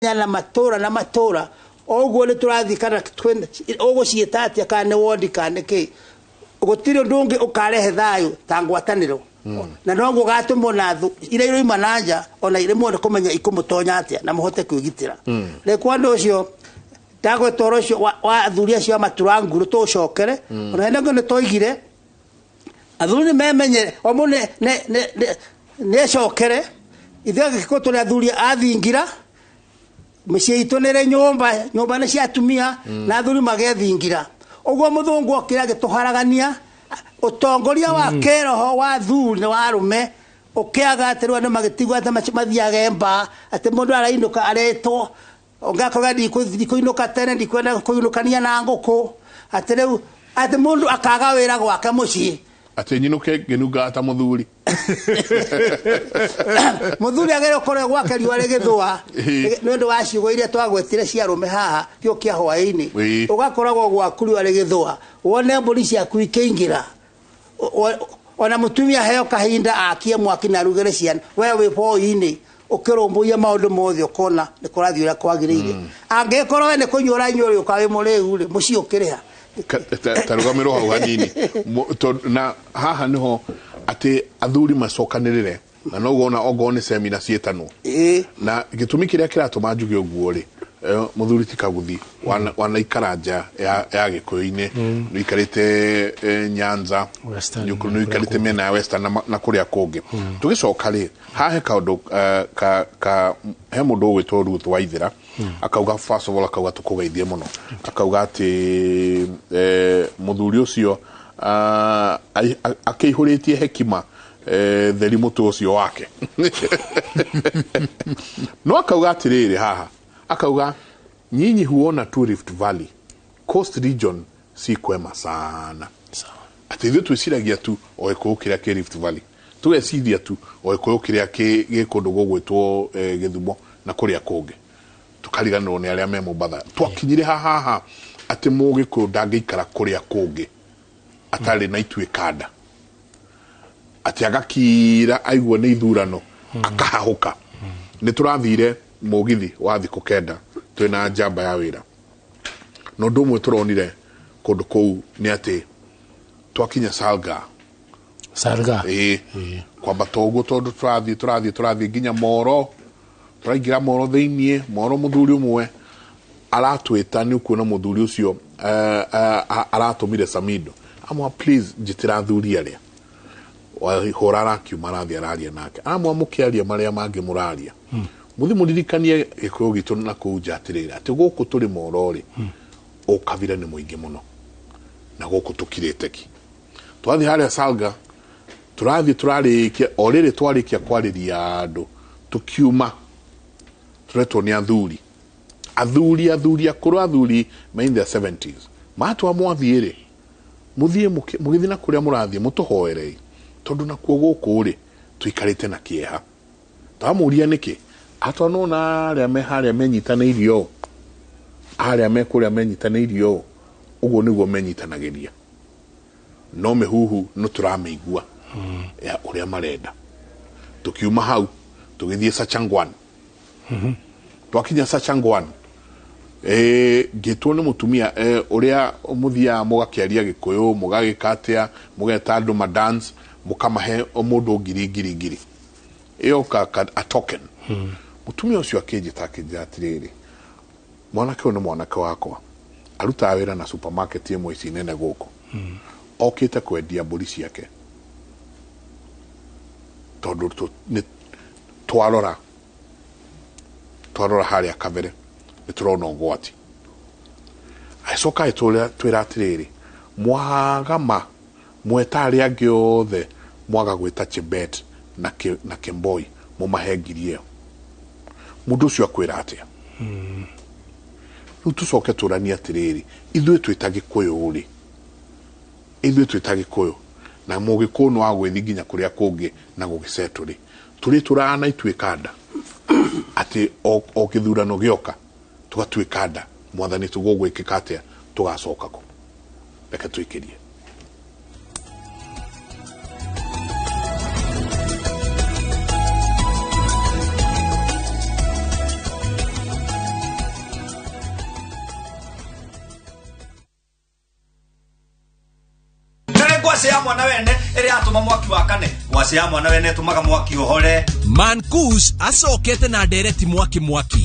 na matora ogo le turathi kana ogo cietati kana wodi kana ke gutire ndungi ukarehe thayo tangwataniro na nongo gatumwo na thu ire iro imananja ona ire mwone kumenya ikumutonya atia na muhote kwigitira le kwando ucio dago torocio wa thuria cia maturanguru tucokere ona hende ngone toigire athuri memenye omune ne cokere ithe gikoto le athuri athingira mĩciĩ itũ nĩrĩ nyũmba nĩ ciatumia na athuri magethingira ũguo mũthũngũ okĩra gĩtũharagania ũtongoria wa kĩroho wa athuri na wa arũme ũkĩaga atĩ rĩu andũ magĩtigwo atĩ mathiage mba atĩ mũndũ arainũka aretwo ongakoga ndikũinũka tene ndikwenda kũinũkania na ngũkũ atĩ rĩu atĩ mũndũ akaga wĩra gwake mũciĩ atĩ nyinuke ngenunga ata muthuri muthuri agero kore gwake riwa regethwa nendo wacigo iria twagwetire cia rume haha kio kia hwaini ugakoragwo gwaku riwa regethwa wone mburi cia kuikingira ona mutumia heo kahinda akie mwaki na rugere ciana wewe poini ukirumbuye maundu mothe ukona ni kurathi ura kwagirire angekorwo ne kunyura nyuri ukawe mureu ri muci ukiriha tarugamiro hau hanini na haha niho ati athuri macokanirire na no gona ogone semina cietano na gitumi kiria kiratuma njuge uguo ri muthuri tikaguthi wana ikaranja ya gikuyu-ini ni ikarite Nyanza ni ikarite mena ya Western na kuria kungi tugicoka ri hahe kaundu ka he mundu witwo Ruth Waithira akauga first of all akauga tukugeithie muno akauga ati muthuri ucio akihuritie hekima theri mutu ucio wake no akauga atiriri haha akauga nyinyi huona tu Rift Valley Coast Region si kwema sana ati ithu twiciragia tu oeko kiria ki Rift Valley tueciria tu oeko kiria ki kundu gugwitwo Githumo na kuria kungi tukariganwo ni aria me Mombasa twakinyire haha ati mugiku ndangikara kuria kungi atari na itwe kada ati agakira aigwo ni ithurano akahahuka ni turathire mugithi wa thiku kenda twina njamba ya wira no ndumwe turonire kundu kou ni ati twakinya Salga kwamba togo tondu turathi nginya Moro turaingira Moro theinie Moro muthuri umwe aratwita ni kuona muthuri ucio aratumire Samido amwa please njitira thuri aria wa horara kiumarathi araria nake amwa mukiaria maria mangi muraria muthi muririkanie gikuyu gitu na kuja atirira ati guku turi Moro ri ukavira ni muingi muno na guku tukirete ki twathi haria Salga turarikia orire twarikia kwariria andu tukiuma turetwo ni athuri akuru athuri in the 70s matwa mwathiire muthie mugithina kuria murathie mutuhoerei tondu na kuo guku ri tuikarite na kieha tamuria niki atwa na aria me haria menyitaneirio aria me kuria menyitaneirio uguo niguo menyitanagiria no mehuhu no turameigua ya uria marenda tukiuma hau tugithie Sachangwan twakinya Sachangwan gitwo ni mutumia uria muthia mugakiaria gikuyu mugagikatia mugeta andu madance mukamahe omundu ngiri iyo a token mutumia ucio akijita atiriri mwanake ono mwanake wakwa aruta wira na supermarket imwe ici nene guku okite kwendia mburi ciake tondu ni twarora haria kabere ni turona ugwati aicoka twira atiriri mwagama mwetari angi othe mwaga gwita Chebet na Kemboi mumahe ngiri iyo mundu ucio akwira atia riu tucoke turania atiriri ithuĩ twĩta Gĩkũyũ ri ithuĩ twĩta Gĩkũyũ na Mũgĩkũyũ no agwĩthi nginya kũrĩa kũngĩ na gũgĩcetũ ri tũrĩ turana ituĩkanda ati o gĩthurano gĩoka tugatuĩkanda mwathani tugũgwĩkĩka atia tugacoka ku reke twĩkĩrie ngwacĩ ya mwana wene ĩrĩa atũma mwaki wakane ngwacĩ ya mwana wene ĩtũmaga mwaki ũhore Mankus acokete na ndereti mwaki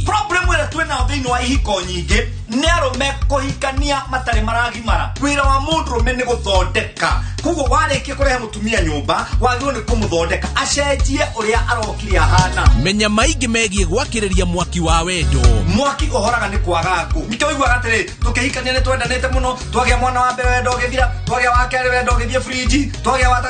problem ĩrĩa twĩnayo thĩinĩ wa ihiko nyingĩ nĩ arũme kũhikania matarĩ maragimara wĩra wa mũndũrũme nĩ gũthondeka koguo warĩkia kũrehe mũtumia nyũmba wagĩrĩirwo nĩ kũmũthondeka acenjie ũrĩa arokire ahana menya maingĩ megiĩ gwakĩrĩria mwaki wa wendo mwaki ũhoraga nĩ kwaga ngũ nĩkĩo ũiguaga atĩrĩ tũkĩhikania nĩ twendanĩte mũno twagĩa mwana wa mbere wendo ũgĩthira twagĩa wa kerĩ wendo ũgĩthiĩ fridge twagĩa wa